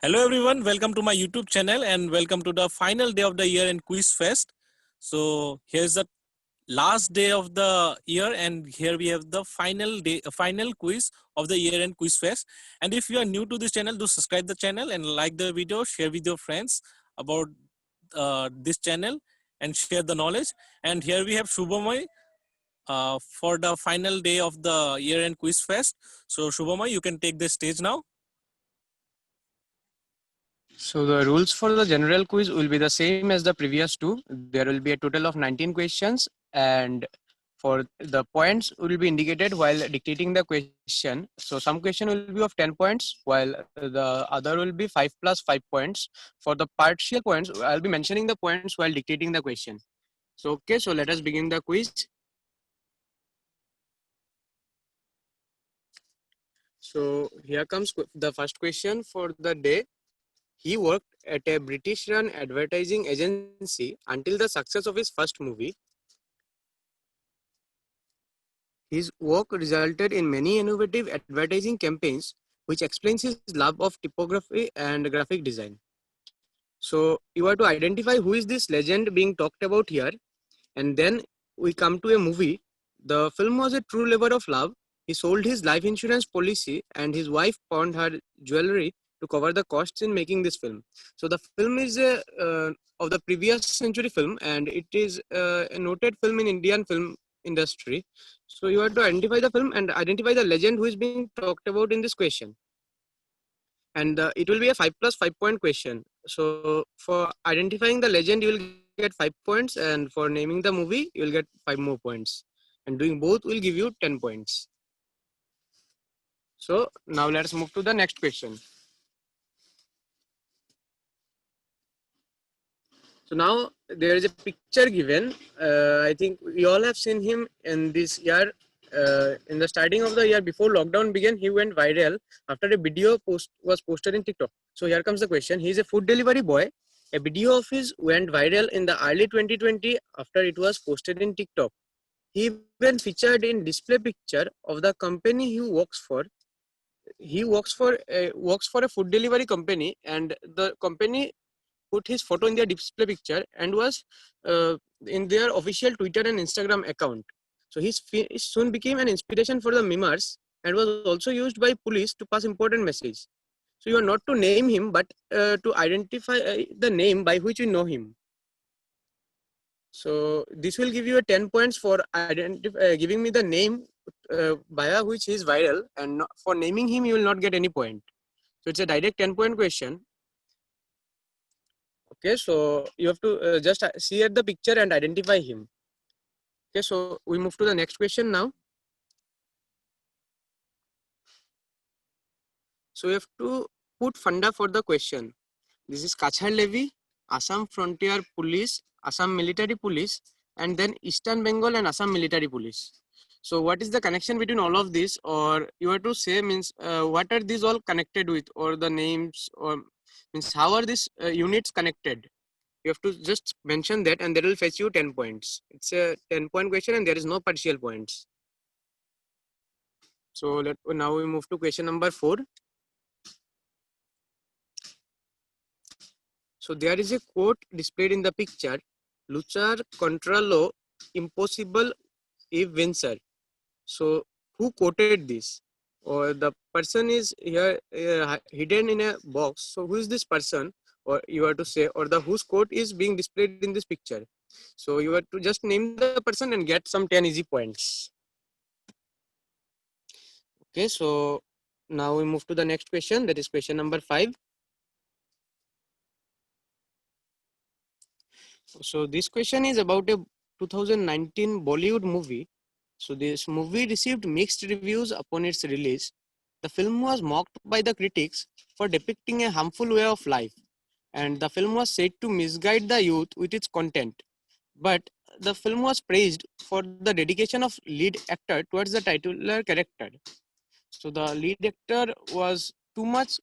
Hello everyone, welcome to my YouTube channel and welcome to the final day of the year in Quiz Fest. So here's the last day of the year and here we have the final quiz of the year in Quiz Fest. And if you are new to this channel, do subscribe the channel and like the video, share with your friends about this channel and share the knowledge. And here we have Shubhamay for the final day of the year in Quiz Fest. So Shubhamay, you can take the stage now. So the rules for the general quiz will be the same as the previous two. There will be a total of 19 questions and for the points will be indicated while dictating the question. So some question will be of 10 points while the other will be 5 plus 5 points. For the partial points, I'll be mentioning the points while dictating the question. So okay, so let us begin the quiz. So here comes the first question for the day. He worked at a British-run advertising agency until the success of his first movie. His work resulted in many innovative advertising campaigns, which explains his love of typography and graphic design. So you have to identify who is this legend being talked about here, and then we come to a movie. The film was a true labor of love. He sold his life insurance policy and his wife pawned her jewelry to cover the costs in making this film. So the film is of the previous century film and it is a noted film in Indian film industry. So you have to identify the film and identify the legend who is being talked about in this question. And it will be a 5 plus 5 point question. So for identifying the legend, you will get 5 points, and for naming the movie, you will get 5 more points. And doing both will give you 10 points. So now let's move to the next question. So now there is a picture given. I think we all have seen him in this year. In the starting of the year before lockdown began, he went viral after a video was posted in TikTok. So here comes the question. He is a food delivery boy. A video of his went viral in the early 2020 after it was posted in TikTok. He even featured in display picture of the company he works for. He works for a food delivery company, and the company put his photo in their display picture and was in their official Twitter and Instagram account. So he soon became an inspiration for the memers and was also used by police to pass important messages. So you are not to name him, but to identify the name by which you know him. So this will give you a 10 points for giving me the name via which he is viral, and for naming him you will not get any point. So it's a direct 10 point question. Okay, so you have to just see at the picture and identify him. Okay, so we move to the next question now. So we have to put funda for the question. This is Kachar Levy, Assam Frontier Police, Assam Military Police, and then Eastern Bengal and Assam Military Police. So what is the connection between all of this, or you have to say means what are these all connected with, or the names, or means how are these units connected? You have to just mention that and that will fetch you 10 points. It's a 10-point question and there is no partial points. So now we move to question number 4. So there is a quote displayed in the picture, luchar contra lo impossible if vencer. So who quoted this? Or the person is here hidden in a box. So who is this person? Or you have to say, or the whose quote is being displayed in this picture. So you have to just name the person and get some 10 easy points. Okay, so now we move to the next question, that is question number 5. So this question is about a 2019 Bollywood movie. So this movie received mixed reviews upon its release. The film was mocked by the critics for depicting a harmful way of life, and the film was said to misguide the youth with its content. But the film was praised for the dedication of lead actor towards the titular character. So the lead actor was too much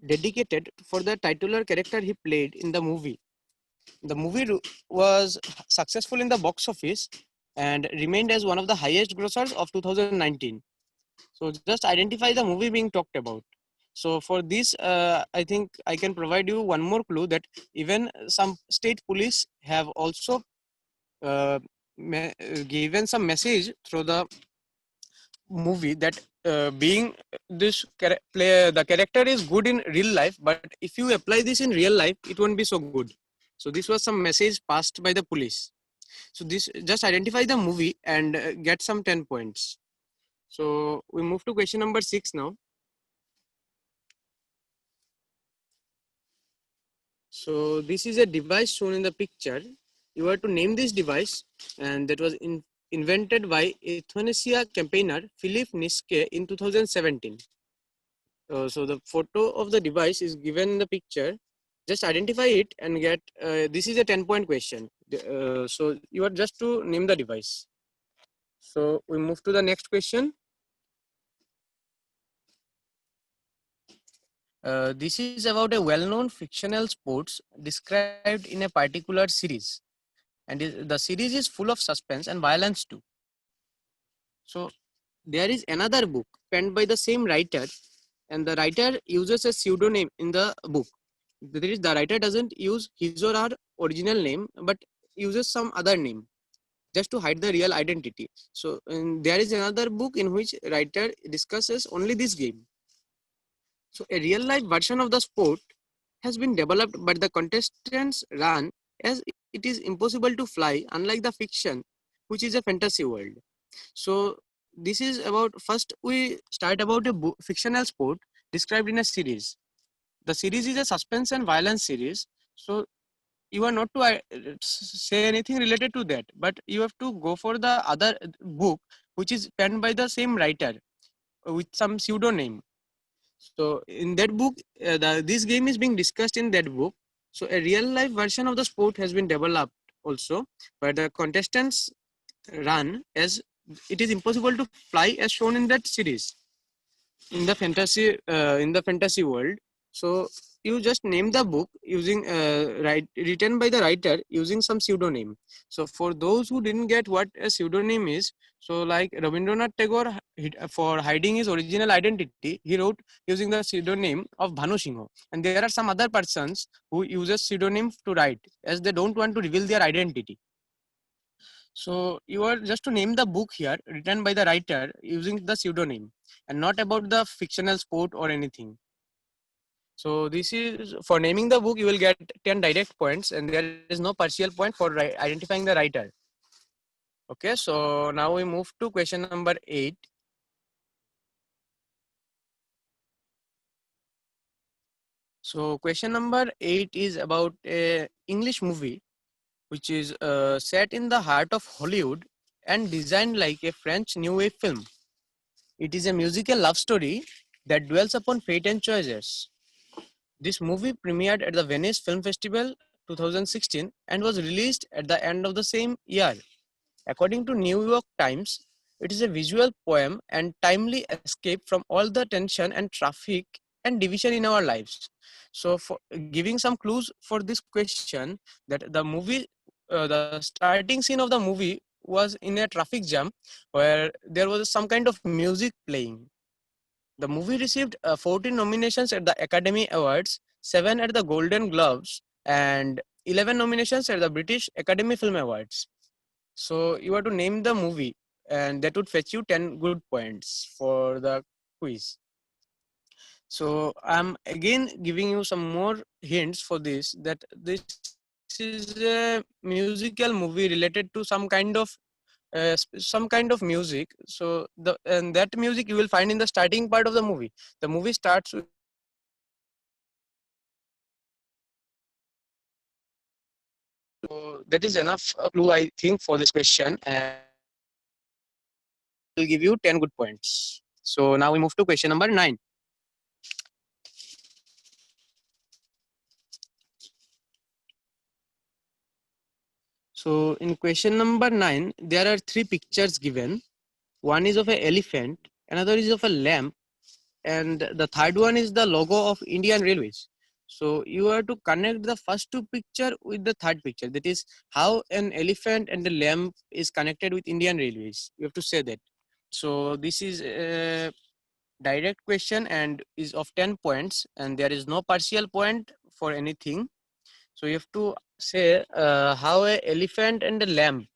dedicated for the titular character he played in the movie. The movie was successful in the box office and remained as one of the highest grossers of 2019. So just identify the movie being talked about. So for this, I think I can provide you one more clue that even some state police have also uh, given some message through the movie that being this the character is good in real life, but if you apply this in real life, it won't be so good. So this was some message passed by the police. So this just identify the movie and get some 10 points. So we move to question number 6 now. So this is a device shown in the picture. You have to name this device, and that was invented by euthanasia campaigner Philip Niske in 2017. So the photo of the device is given in the picture. Just identify it and get. This is a 10-point question. So you are just to name the device. So we move to the next question. This is about a well-known fictional sports described in a particular series, and the series is full of suspense and violence too. So there is another book penned by the same writer, and the writer uses a pseudonym in the book. That is, the writer doesn't use his or her original name, but uses some other name just to hide the real identity. So there is another book in which writer discusses only this game. So a real life version of the sport has been developed, but the contestants run as it is impossible to fly, unlike the fiction, which is a fantasy world. So this is about, first we start about a fictional sport described in a series. The series is a suspense and violence series. So you are not to say anything related to that, but you have to go for the other book which is penned by the same writer with some pseudonym. So in that book, this game is being discussed in that book. So a real life version of the sport has been developed also, but the contestants run as it is impossible to fly as shown in that series in the fantasy world. So you just name the book using written by the writer using some pseudonym. So for those who didn't get what a pseudonym is, so like Rabindranath Tagore, for hiding his original identity, he wrote using the pseudonym of Bhanu Singh. And there are some other persons who uses pseudonym to write as they don't want to reveal their identity. So you are just to name the book here written by the writer using the pseudonym and not about the fictional sport or anything. So this is for naming the book, you will get 10 direct points and there is no partial point for identifying the writer. Okay, so now we move to question number 8. So question number 8 is about a English movie which is set in the heart of Hollywood and designed like a French New Wave film. It is a musical love story that dwells upon fate and choices. This movie premiered at the Venice Film Festival 2016 and was released at the end of the same year. According to New York Times, it is a visual poem and timely escape from all the tension and traffic and division in our lives. So, for giving some clues for this question, that the movie, the starting scene of the movie was in a traffic jam where there was some kind of music playing. The movie received 14 nominations at the Academy Awards, 7 at the Golden Globes, and 11 nominations at the British Academy Film Awards. So you have to name the movie, and that would fetch you 10 good points for the quiz. So I'm again giving you some more hints for this, that this is a musical movie related to some kind of music. So that music you will find in the starting part of the movie. The movie starts with some kind of so that is enough clue I think for this question, and I will give you 10 good points. So now we move to question number 9. So in question number 9, there are 3 pictures given. One is of an elephant, another is of a lamp, and the third one is the logo of Indian Railways. So you have to connect the first 2 picture with the third picture. That is how an elephant and the lamp is connected with Indian Railways. You have to say that. So this is direct question and is of 10 points, and there is no partial point for anything. So you have to say how a elephant and a lamb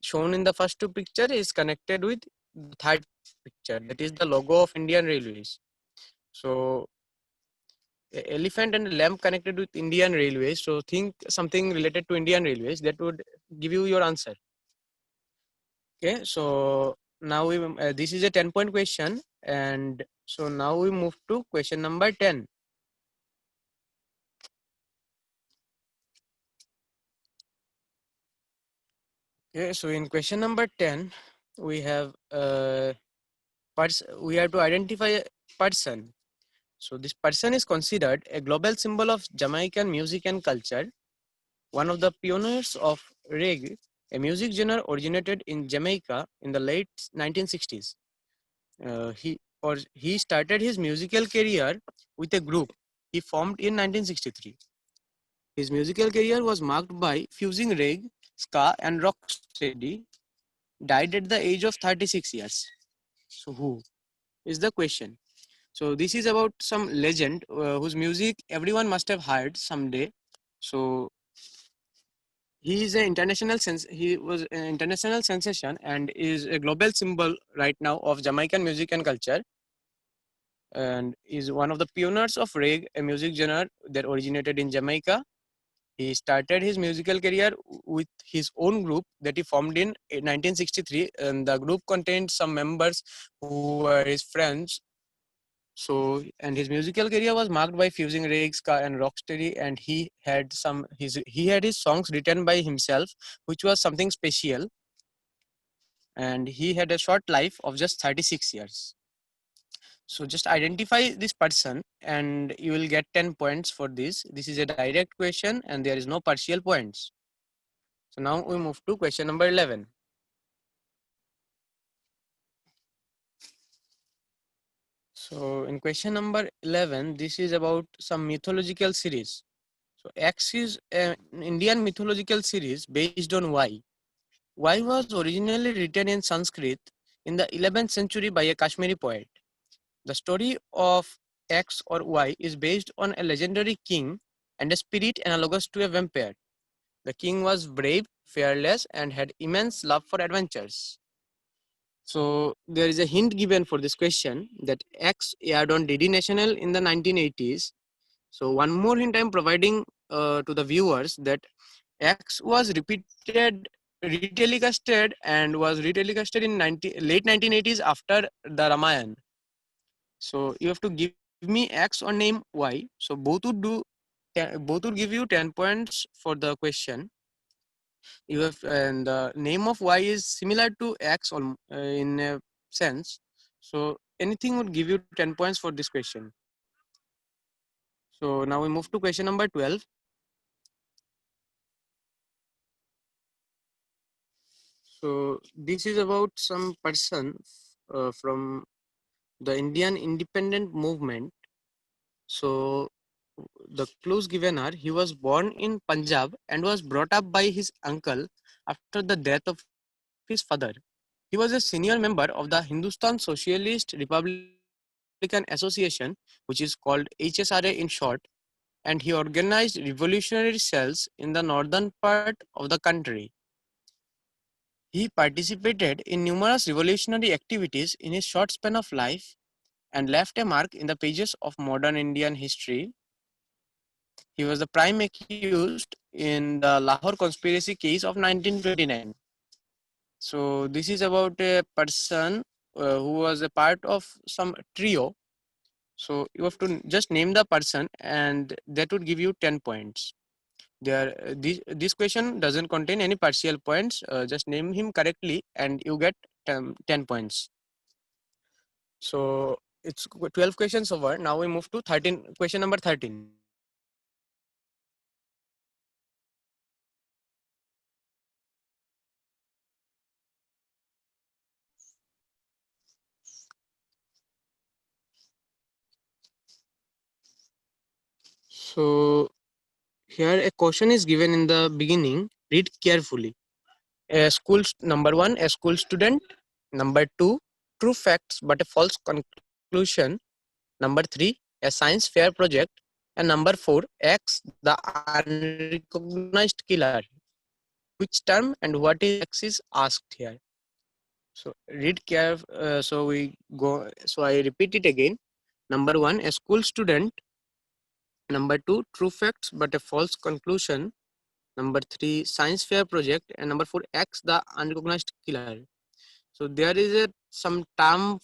shown in the first two picture is connected with the third picture, that is the logo of Indian Railways. So elephant and a lamb connected with Indian Railways. So think something related to Indian Railways that would give you your answer. Okay, so now we this is a 10-point question, and so now we move to question number 10. Okay, so in question number 10, we have we have to identify a person. So this person is considered a global symbol of Jamaican music and culture, one of the pioneers of reggae, a music genre originated in Jamaica in the late 1960s. He started his musical career with a group he formed in 1963. His musical career was marked by fusing reggae, ska, and rocksteady. Died at the age of 36 years. So who is the question? So this is about some legend whose music everyone must have heard someday. So he is an he was an international sensation and is a global symbol right now of Jamaican music and culture, and is one of the pioneers of reggae, a music genre that originated in Jamaica. He started his musical career with his own group that he formed in 1963, and the group contained some members who were his friends. So, and his musical career was marked by fusing reggae, ska, and rocksteady, and he had his songs written by himself, which was something special. And he had a short life of just 36 years. So just identify this person and you will get 10 points for this. This is a direct question and there is no partial points. So now we move to question number 11. So in question number 11, this is about some mythological series. So X is an Indian mythological series based on Y. Y was originally written in Sanskrit in the 11th century by a Kashmiri poet. The story of X or Y is based on a legendary king and a spirit analogous to a vampire. The king was brave, fearless, and had immense love for adventures. So there is a hint given for this question that X aired on DD National in the 1980s. So one more hint I'm providing to the viewers that X was retelecasted and was retelecasted in late 1980s after the Ramayana. So you have to give me X or name Y. So both would give you 10 points for the question. You have and the name of Y is similar to X in a sense. So anything would give you 10 points for this question. So now we move to question number 12. So this is about some person from the Indian independent movement. So the clues given are he was born in Punjab and was brought up by his uncle after the death of his father. He was a senior member of the Hindustan Socialist Republican Association, which is called HSRA in short, and he organized revolutionary cells in the northern part of the country. He participated in numerous revolutionary activities in his short span of life and left a mark in the pages of modern Indian history. He was the prime accused in the Lahore conspiracy case of 1929. So this is about a person who was a part of some trio. So you have to just name the person and that would give you 10 points. This question doesn't contain any partial points. Just name him correctly and you get 10 points. So it's 12 questions over. Now we move to question number 13. So here a question is given in the beginning. Read carefully. Number one, a school student. Number two, true facts but a false conclusion. Number 3, a science fair project. And number 4, X, the unrecognized killer. Which term and what is X is asked here. So read care. So we go. So I repeat it again. Number 1, a school student. Number 2, true facts but a false conclusion. Number 3, science fair project. And number 4, X, the unrecognized killer. So there is a some term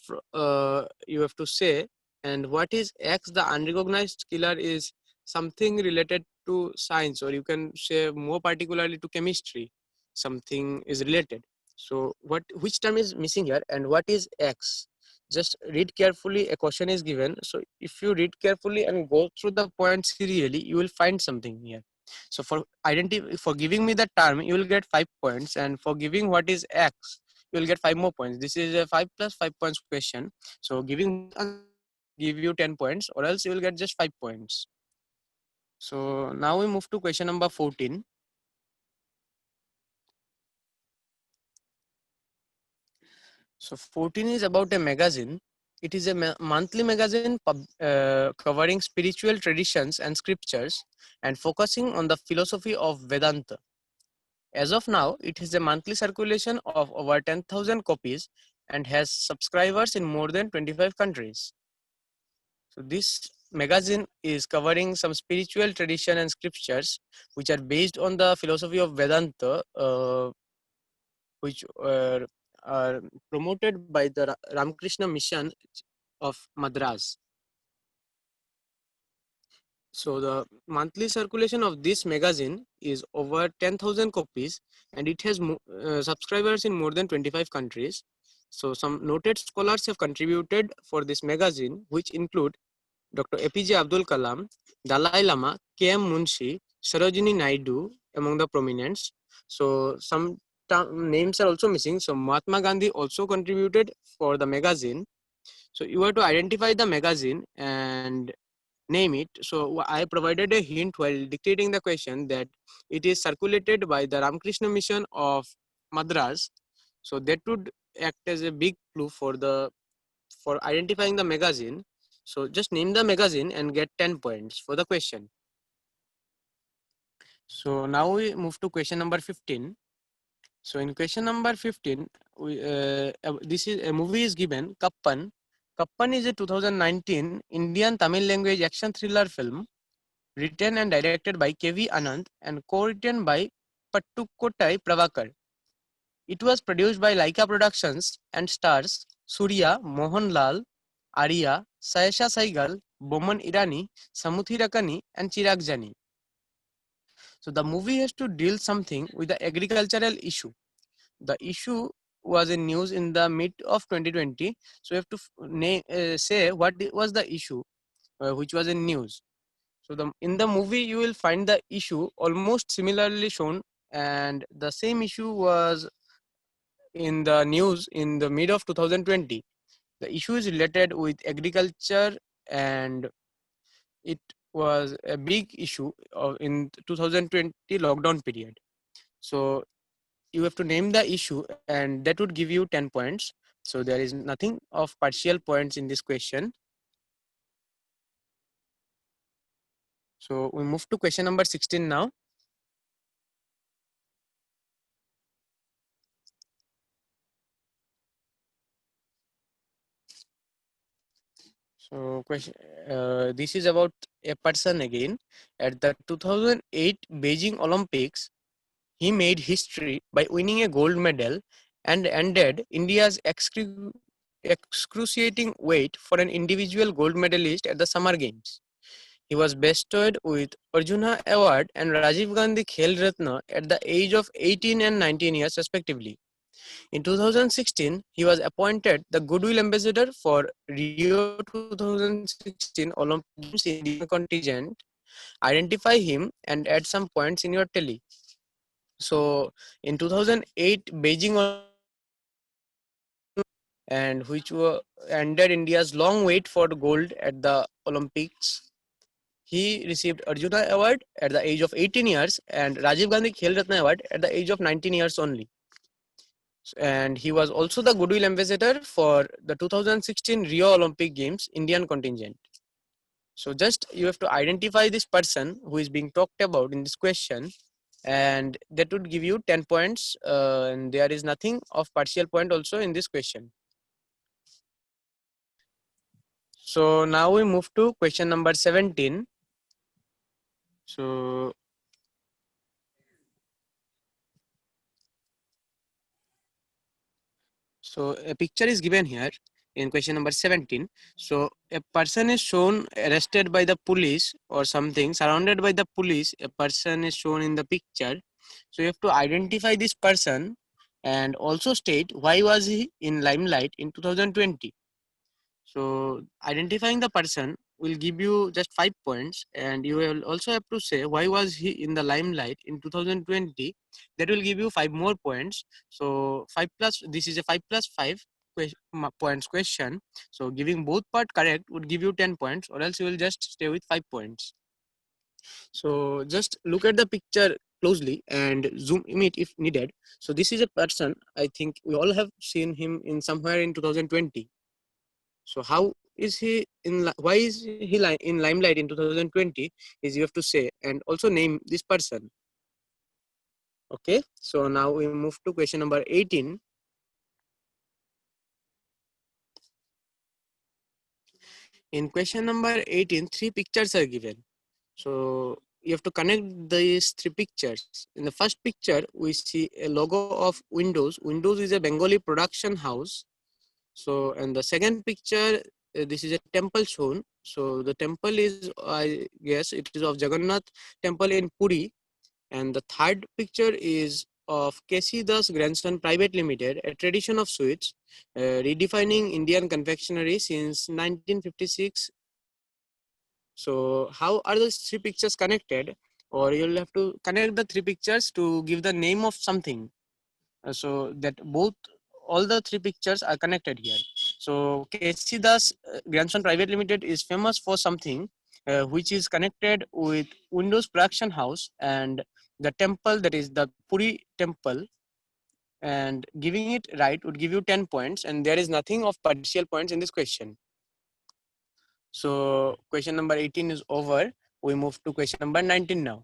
you have to say, and what is X, the unrecognized killer, is something related to science, or you can say more particularly to chemistry. Something is related. So which term is missing here, and what is X? Just read carefully. A question is given. So if you read carefully and go through the points serially, you will find something here. So for giving me the term, you will get 5 points, and for giving what is X, you will get 5 more points. This is a 5 plus 5 points question. So giving give you 10 points, or else you will get just 5 points. So now we move to question number 14. So 14 is about a magazine. It is a monthly magazine covering spiritual traditions and scriptures and focusing on the philosophy of Vedanta. As of now, it has a monthly circulation of over 10,000 copies and has subscribers in more than 25 countries. So this magazine is covering some spiritual tradition and scriptures which are based on the philosophy of Vedanta, which are promoted by the Ramakrishna Mission of Madras. So the monthly circulation of this magazine is over 10,000 copies, and it has subscribers in more than 25 countries. So some noted scholars have contributed for this magazine, which include Dr. APJ Abdul Kalam, Dalai Lama, K.M. Munshi, Sarojini Naidu among the prominents. So some names are also missing. So Mahatma Gandhi also contributed for the magazine. So you have to identify the magazine and name it. So I provided a hint while dictating the question that it is circulated by the Ramakrishna Mission of Madras. So that would act as a big clue for identifying the magazine. So just name the magazine and get 10 points for the question. So now we move to question number 15. So in question number 15, this is a movie is given, Kappan. Kappan is a 2019 Indian Tamil language action thriller film written and directed by K.V. Anand and co-written by Pattukottai Pravakar. It was produced by Laika Productions and stars Surya, Mohan Lal, Arya, Sayesha Saigal, Boman Irani, Samuthi Rakani, and Chirag Jani. So the movie has to deal something with the agricultural issue. The issue was in news in the mid of 2020. So you have to say what was the issue which was in news. So in the movie you will find the issue almost similarly shown, and the same issue was in the news in the mid of 2020. The issue is related with agriculture, and it was a big issue in 2020 lockdown period. So you have to name the issue, and that would give you 10 points. So there is nothing of partial points in this question. So we move to question number 16 now. So this is about a person again. At the 2008 Beijing Olympics, he made history by winning a gold medal and ended India's excruciating wait for an individual gold medalist at the Summer Games. He was bestowed with Arjuna Award and Rajiv Gandhi Khel Ratna at the age of 18 and 19 years respectively. In 2016, he was appointed the Goodwill Ambassador for Rio 2016 Olympic Games Indian contingent. Identify him and add some points in your tally. So in 2008 Beijing, and which ended India's long wait for gold at the Olympics, he received Arjuna Award at the age of 18 years and Rajiv Gandhi Khel Ratna Award at the age of 19 years only. And he was also the goodwill ambassador for the 2016 Rio Olympic Games Indian contingent. So just you have to identify this person who is being talked about in this question, and that would give you 10 points, and there is nothing of partial point also in this question. So now we move to question number 17. So a picture is given here in question number 17. So a person is shown arrested by the police or something, surrounded by the police. A person is shown in the picture. So you have to identify this person and also state why was he in limelight in 2020. So identifying the person will give you just 5 points, and you will also have to say why was he in the limelight in 2020. That will give you 5 more points. So 5 plus, this is a 5 plus 5 points question. So giving both part correct would give you 10 points, or else you will just stay with 5 points. So just look at the picture closely and zoom in it if needed. So this is a person, I think we all have seen him in somewhere in 2020. So how is he in? Why is he in limelight in 2020? Is you have to say and also name this person. Okay. So now we move to question number 18. In question number 18, 3 pictures are given. So you have to connect these 3 pictures. In the first picture, we see a logo of Windows. Windows is a Bengali production house. So, and the second picture, this is a temple shown. So the temple is, I guess, it is of Jagannath temple in Puri. And the third picture is of KC Das Grandson Private Limited, a tradition of sweets, redefining Indian confectionery since 1956. So how are those 3 pictures connected? Or you'll have to connect the 3 pictures to give the name of something. So that all the 3 pictures are connected here. So KC Das Grandson Private Limited is famous for something which is connected with Windows production house and the temple, that is the Puri temple, and giving it right would give you 10 points, and there is nothing of partial points in this question. So question number 18 is over. We move to question number 19 now.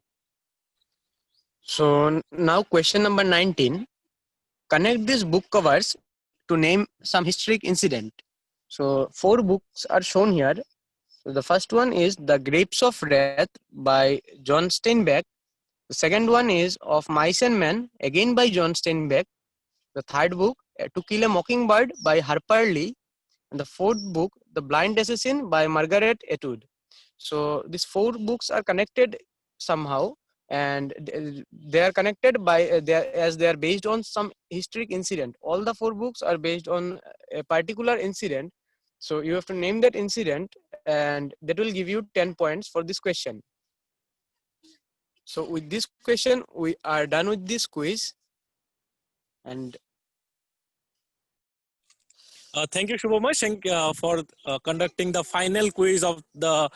So now question number 19. Connect these book covers to name some historic incident. So 4 books are shown here. So the first one is The Grapes of Wrath by John Steinbeck. The second one is Of Mice and Men, again by John Steinbeck. The third book, To Kill a Mockingbird by Harper Lee. And the fourth book, The Blind Assassin by Margaret Atwood. So these 4 books are connected somehow, and they are connected by as they are based on some historic incident. All the 4 books are based on a particular incident. So you have to name that incident, and that will give you 10 points for this question. So with this question, we are done with this quiz. And Thank you, Shubham, for conducting the final quiz of the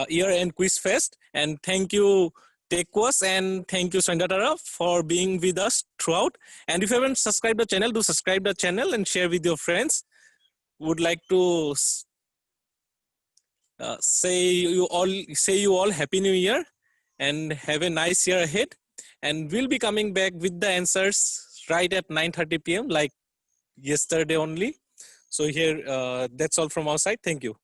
year-end quiz fest. And thank you, TechQuas, and thank you, Sandatara, for being with us throughout. And if you haven't subscribed the channel, do subscribe the channel and share with your friends. Would like to say you all Happy New Year and have a nice year ahead. And we'll be coming back with the answers right at 9:30 p.m. like yesterday only. So here, that's all from our side. Thank you.